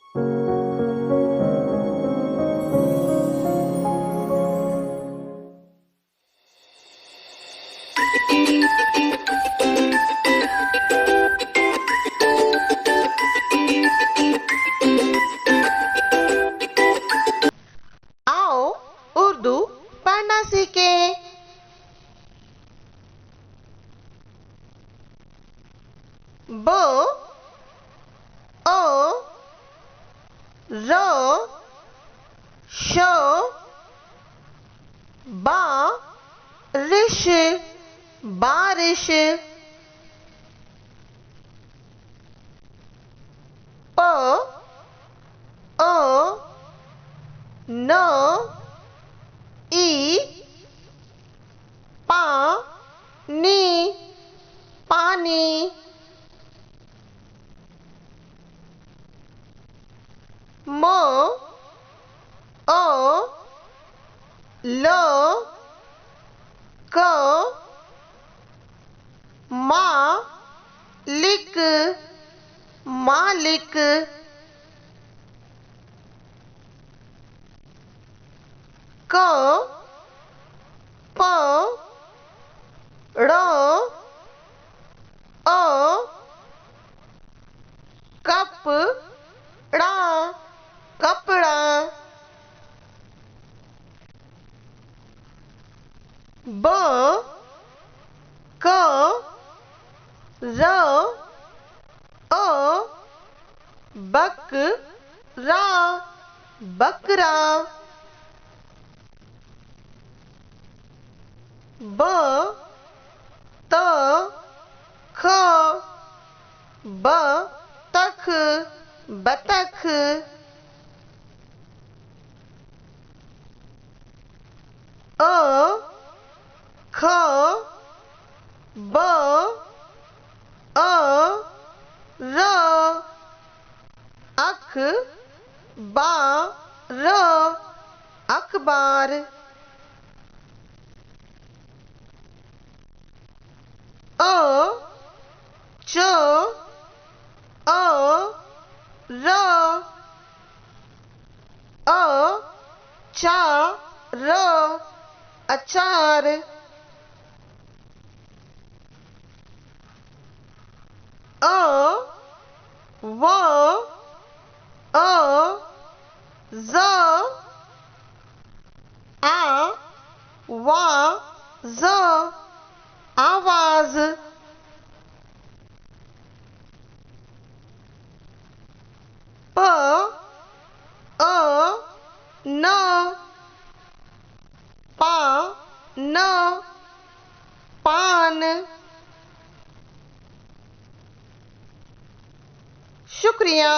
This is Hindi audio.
आओ उर्दू पढ़ना सीखें। ब ओ रो शो बा रिश बारिश। प ओ नो ई पा नी पानी। म ओ लो क मालिक मालिक। क प ड़ ओ कपड़ा कपड़ा। ब क र ओ बकरा बकरा। ब त ख बतख बतख। अ ख ब अ र अख बा र अखबार। अ च अ र अ चा र अचार। अ व अ ज आ वा ज आवाज। प अ न पा न पान। शुक्रिया।